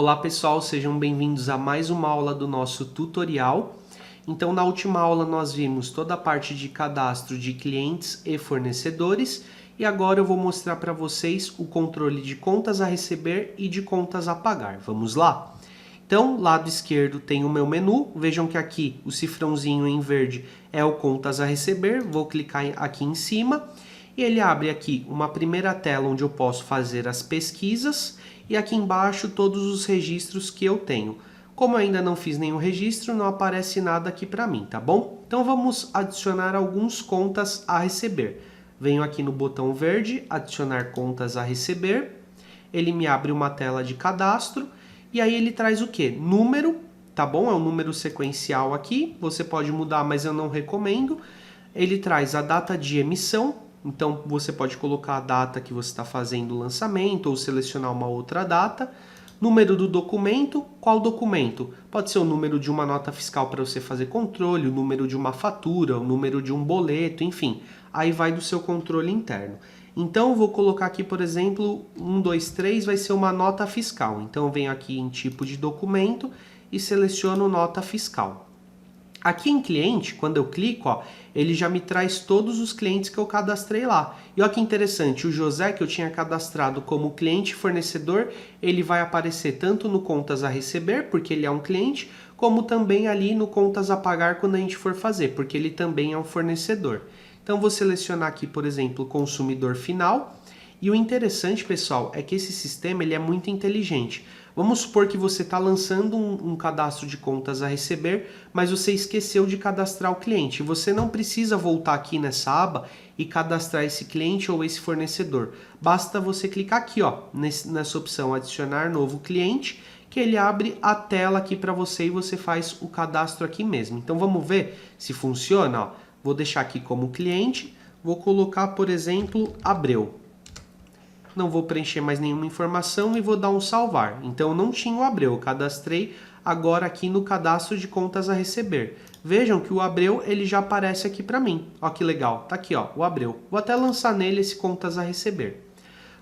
Olá pessoal, sejam bem-vindos a mais uma aula do nosso tutorial. Então na última aula nós vimos toda a parte de cadastro de clientes e fornecedores e agora eu vou mostrar para vocês o controle de contas a receber e de contas a pagar. Vamos lá? Então, lado esquerdo tem o meu menu, vejam que aqui o cifrãozinho em verde é o contas a receber, vou clicar aqui em cima e ele abre aqui uma primeira tela onde eu posso fazer as pesquisas e aqui embaixo todos os registros que eu tenho. Como eu ainda não fiz nenhum registro, não aparece nada aqui para mim, tá bom? Então vamos adicionar alguns contas a receber. Venho aqui no botão verde, adicionar contas a receber, ele me abre uma tela de cadastro e aí ele traz o que? Número, tá bom? É um número sequencial aqui, você pode mudar, mas eu não recomendo. Ele traz a data de emissão, então você pode colocar a data que você está fazendo o lançamento ou selecionar uma outra data. Número do documento, qual documento? Pode ser o número de uma nota fiscal para você fazer controle, o número de uma fatura, o número de um boleto, enfim. Aí vai do seu controle interno. Então eu vou colocar aqui, por exemplo, 123 vai ser uma nota fiscal. Então eu venho aqui em tipo de documento e seleciono nota fiscal. Aqui em cliente, quando eu clico, ó, ele já me traz todos os clientes que eu cadastrei lá. E olha que interessante, o José que eu tinha cadastrado como cliente fornecedor, ele vai aparecer tanto no contas a receber, porque ele é um cliente, como também ali no contas a pagar quando a gente for fazer, porque ele também é um fornecedor. Então vou selecionar aqui, por exemplo, consumidor final. E o interessante, pessoal, é que esse sistema ele é muito inteligente. Vamos supor que você está lançando um cadastro de contas a receber, mas você esqueceu de cadastrar o cliente. Você não precisa voltar aqui nessa aba e cadastrar esse cliente ou esse fornecedor. Basta você clicar aqui, ó, nessa opção adicionar novo cliente, que ele abre a tela aqui para você e você faz o cadastro aqui mesmo. Então vamos ver se funciona, ó. Vou deixar aqui como cliente, vou colocar, por exemplo, Abreu. Não vou preencher mais nenhuma informação e vou dar um salvar. Então eu não tinha o Abreu, eu cadastrei agora aqui no cadastro de contas a receber. Vejam que o Abreu ele já aparece aqui para mim. Ó que legal, tá aqui ó, o Abreu. Vou até lançar nele esse contas a receber.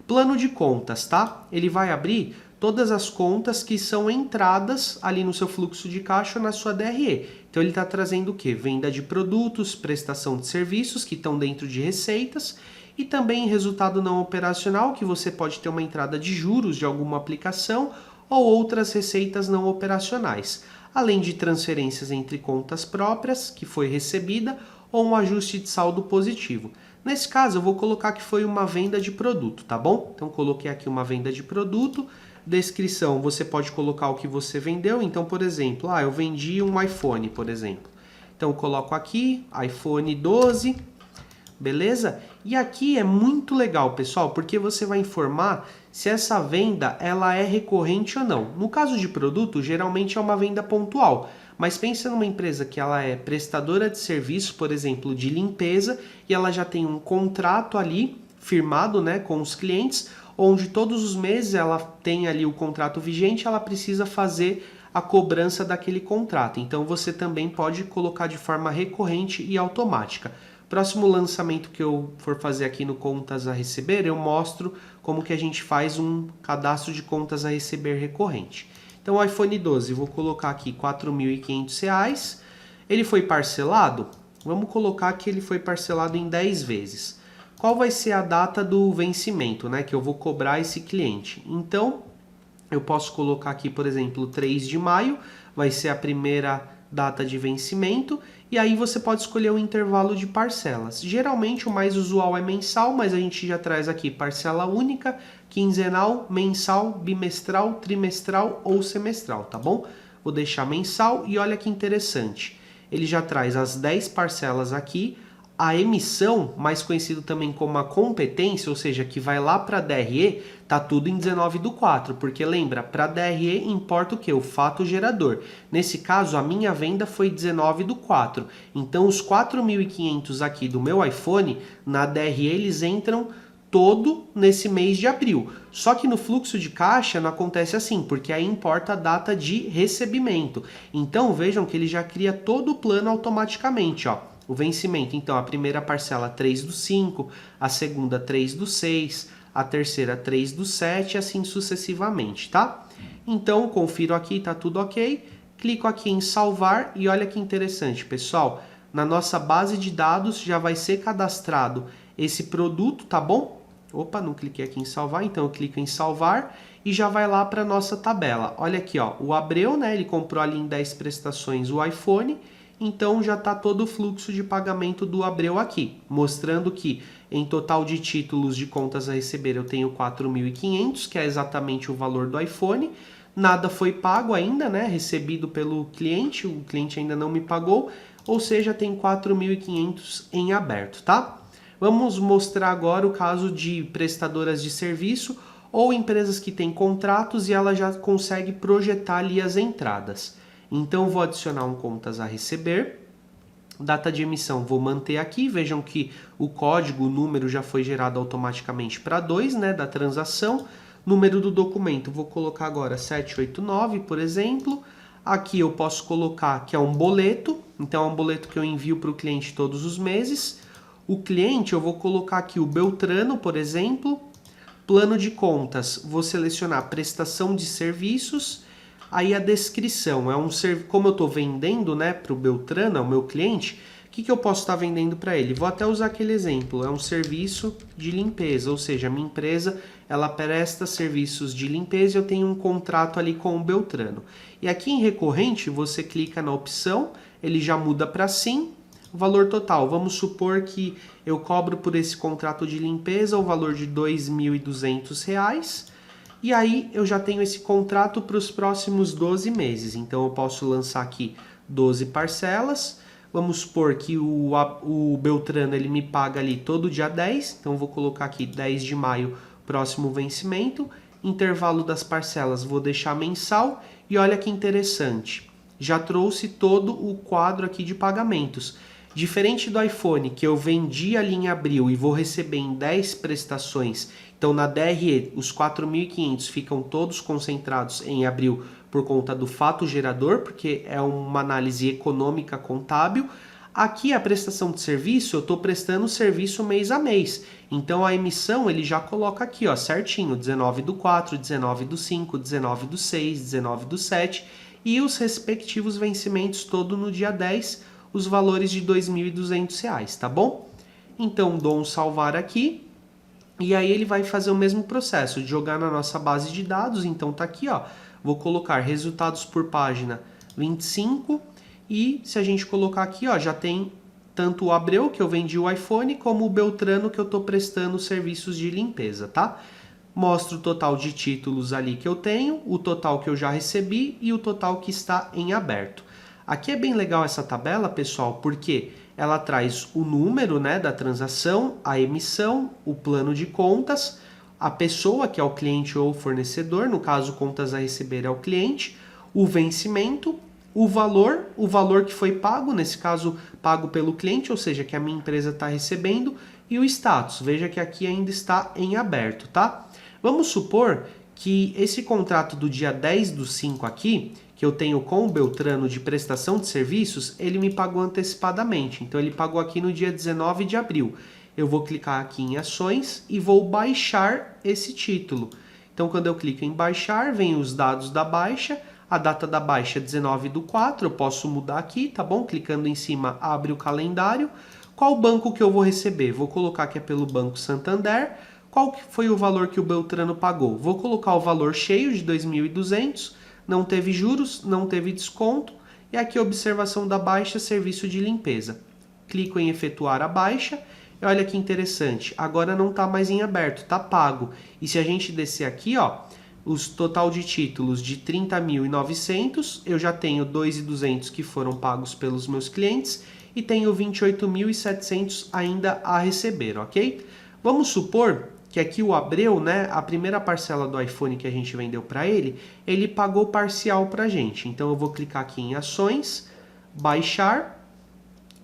Plano de contas, tá? Ele vai abrir todas as contas que são entradas ali no seu fluxo de caixa ou na sua DRE. Então ele está trazendo o quê? Venda de produtos, prestação de serviços que estão dentro de receitas e também resultado não operacional, que você pode ter uma entrada de juros de alguma aplicação ou outras receitas não operacionais, além de transferências entre contas próprias, que foi recebida, ou um ajuste de saldo positivo. Nesse caso, eu vou colocar que foi uma venda de produto, tá bom? Então, coloquei aqui uma venda de produto. Descrição, você pode colocar o que você vendeu. Então, por exemplo, eu vendi um iPhone, por exemplo. Então, eu coloco aqui, iPhone 12, beleza? E aqui é muito legal, pessoal, porque você vai informar se essa venda ela é recorrente ou não. No caso de produto, geralmente é uma venda pontual. Mas pensa numa empresa que ela é prestadora de serviço, por exemplo, de limpeza, e ela já tem um contrato ali firmado, né, com os clientes, onde todos os meses ela tem ali o contrato vigente, ela precisa fazer a cobrança daquele contrato. Então você também pode colocar de forma recorrente e automática. Próximo lançamento que eu for fazer aqui no contas a receber, eu mostro como que a gente faz um cadastro de contas a receber recorrente. Então, o iPhone 12, vou colocar aqui R$ 4.500. Ele foi parcelado? Vamos colocar que ele foi parcelado em 10 vezes. Qual vai ser a data do vencimento, né, que eu vou cobrar esse cliente? Então, eu posso colocar aqui, por exemplo, 3 de maio, vai ser a primeira data de vencimento, e aí você pode escolher o intervalo de parcelas. Geralmente o mais usual é mensal, mas a gente já traz aqui parcela única, quinzenal, mensal, bimestral, trimestral ou semestral, tá bom? Vou deixar mensal e olha que interessante. Ele já traz as 10 parcelas aqui, a emissão, mais conhecido também como a competência, ou seja, que vai lá para a DRE, tá tudo em 19/4, porque lembra, para a DRE importa o que? O fato gerador. Nesse caso, a minha venda foi 19/4. Então, os 4.500 aqui do meu iPhone, na DRE, eles entram todo nesse mês de abril. Só que no fluxo de caixa não acontece assim, porque aí importa a data de recebimento. Então, vejam que ele já cria todo o plano automaticamente, ó. O vencimento, então, a primeira parcela 3/5, a segunda 3/6, a terceira 3/7 e assim sucessivamente, tá? Então, confiro aqui, tá tudo ok. Clico aqui em salvar e olha que interessante, pessoal. Na nossa base de dados já vai ser cadastrado esse produto, tá bom? Opa, não cliquei aqui em salvar, então eu clico em salvar e já vai lá para nossa tabela. Olha aqui, ó, o Abreu, né, ele comprou ali em 10 prestações o iPhone, então já está todo o fluxo de pagamento do Abreu aqui, mostrando que em total de títulos de contas a receber eu tenho 4.500, que é exatamente o valor do iPhone. Nada foi pago ainda, né, recebido pelo cliente, o cliente ainda não me pagou, ou seja, tem 4.500 em aberto, tá? Vamos mostrar agora o caso de prestadoras de serviço ou empresas que têm contratos e ela já consegue projetar ali as entradas. Então, vou adicionar um contas a receber. Data de emissão vou manter aqui. Vejam que o código, o número já foi gerado automaticamente para 2, né, da transação. Número do documento, vou colocar agora 789, por exemplo. Aqui eu posso colocar que é um boleto. Então, é um boleto que eu envio para o cliente todos os meses. O cliente, eu vou colocar aqui o Beltrano, por exemplo. Plano de contas, vou selecionar prestação de serviços. Aí a descrição, como eu estou vendendo, né, para o Beltrano, o meu cliente, o que eu posso estar vendendo para ele? Vou até usar aquele exemplo, é um serviço de limpeza, ou seja, a minha empresa ela presta serviços de limpeza e eu tenho um contrato ali com o Beltrano. E aqui em recorrente, você clica na opção, ele já muda para sim. O valor total, vamos supor que eu cobro por esse contrato de limpeza o valor de R$ 2.200, e aí eu já tenho esse contrato para os próximos 12 meses. Então eu posso lançar aqui 12 parcelas. Vamos supor que o Beltrano ele me paga ali todo dia 10, então eu vou colocar aqui 10 de maio, próximo vencimento. Intervalo das parcelas vou deixar mensal e olha que interessante, já trouxe todo o quadro aqui de pagamentos. Diferente do iPhone, que eu vendi ali em abril e vou receber em 10 prestações, então na DRE os 4.500 ficam todos concentrados em abril por conta do fato gerador, porque é uma análise econômica contábil. Aqui a prestação de serviço, eu estou prestando serviço mês a mês. Então a emissão ele já coloca aqui, ó, certinho, 19/4, 19/5, 19/6, 19/7 e os respectivos vencimentos todo no dia 10, os valores de R$ 2.200, tá bom? Então dou um salvar aqui e aí ele vai fazer o mesmo processo, de jogar na nossa base de dados. Então tá aqui, ó, vou colocar resultados por página 25 e se a gente colocar aqui, ó, já tem tanto o Abreu, que eu vendi o iPhone, como o Beltrano, que eu estou prestando serviços de limpeza, tá? Mostro o total de títulos ali que eu tenho, o total que eu já recebi e o total que está em aberto. Aqui é bem legal essa tabela, pessoal, porque ela traz o número, né, da transação, a emissão, o plano de contas, a pessoa, que é o cliente ou o fornecedor, no caso, contas a receber é o cliente, o vencimento, o valor que foi pago, nesse caso, pago pelo cliente, ou seja, que a minha empresa está recebendo, e o status. Veja que aqui ainda está em aberto, tá? Vamos supor que esse contrato do dia 10/5 aqui, que eu tenho com o Beltrano de prestação de serviços, ele me pagou antecipadamente. Então ele pagou aqui no dia 19 de abril. Eu vou clicar aqui em ações e vou baixar esse título. Então quando eu clico em baixar, vem os dados da baixa. A data da baixa é 19/4, eu posso mudar aqui, tá bom? Clicando em cima, abre o calendário. Qual banco que eu vou receber? Vou colocar que é pelo Banco Santander. Qual que foi o valor que o Beltrano pagou? Vou colocar o valor cheio de 2.200, não teve juros, não teve desconto. E aqui a observação da baixa, serviço de limpeza. Clico em efetuar a baixa. E olha que interessante, agora não está mais em aberto, está pago. E se a gente descer aqui, ó, os total de títulos de 30.900, eu já tenho 2.200 que foram pagos pelos meus clientes e tenho 28.700 ainda a receber, ok? Vamos supor que aqui o Abreu, né, a primeira parcela do iPhone que a gente vendeu para ele, ele pagou parcial para a gente. Então eu vou clicar aqui em ações, baixar,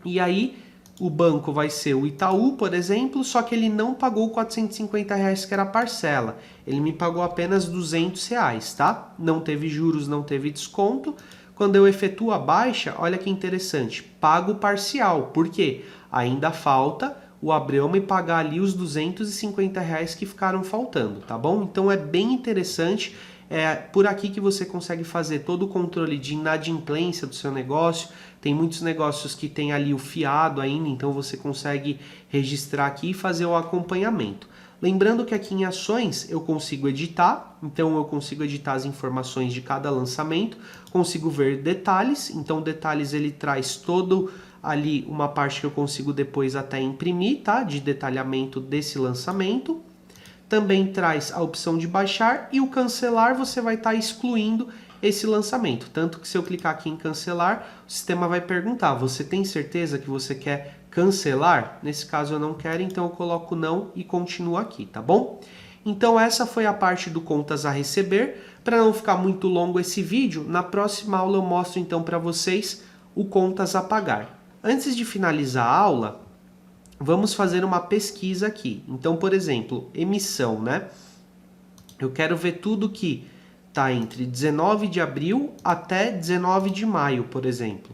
e aí o banco vai ser o Itaú, por exemplo, só que ele não pagou R$ 450 que era a parcela. Ele me pagou apenas R$ 200, tá? Não teve juros, não teve desconto. Quando eu efetuo a baixa, olha que interessante, pago parcial. Por quê? Ainda falta o Abreu me pagar ali os R$ 250 que ficaram faltando, tá bom? Então é bem interessante, É por aqui que você consegue fazer todo o controle de inadimplência do seu negócio. Tem muitos negócios que tem ali o fiado ainda, então você consegue registrar aqui e fazer o acompanhamento. Lembrando que aqui em ações eu consigo editar, então eu consigo editar as informações de cada lançamento, consigo ver detalhes, então detalhes ele traz todo ali uma parte que eu consigo depois até imprimir, tá? De detalhamento desse lançamento. Também traz a opção de baixar e o cancelar você vai estar excluindo esse lançamento. Tanto que se eu clicar aqui em cancelar, o sistema vai perguntar, você tem certeza que você quer cancelar? Nesse caso eu não quero, então eu coloco não e continuo aqui, tá bom? Então essa foi a parte do contas a receber. Para não ficar muito longo esse vídeo, na próxima aula eu mostro então para vocês o contas a pagar. Antes de finalizar a aula, vamos fazer uma pesquisa aqui. Então, por exemplo, emissão, né? Eu quero ver tudo que está entre 19 de abril até 19 de maio, por exemplo.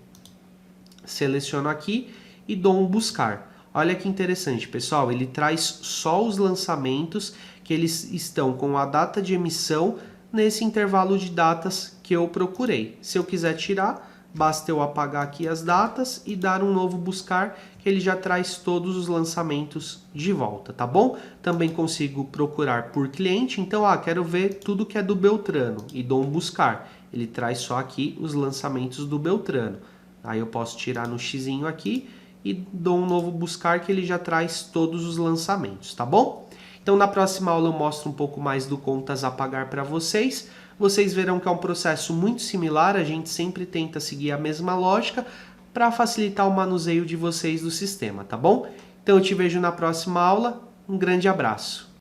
Seleciono aqui e dou um buscar. Olha que interessante, pessoal. Ele traz só os lançamentos que eles estão com a data de emissão nesse intervalo de datas que eu procurei. Se eu quiser tirar, basta eu apagar aqui as datas e dar um novo buscar, que ele já traz todos os lançamentos de volta, tá bom? Também consigo procurar por cliente, então, quero ver tudo que é do Beltrano e dou um buscar. Ele traz só aqui os lançamentos do Beltrano. Aí eu posso tirar no xizinho aqui e dou um novo buscar, que ele já traz todos os lançamentos, tá bom? Então, na próxima aula eu mostro um pouco mais do contas a pagar para vocês. Vocês verão que é um processo muito similar, a gente sempre tenta seguir a mesma lógica para facilitar o manuseio de vocês do sistema, tá bom? Então eu te vejo na próxima aula, um grande abraço!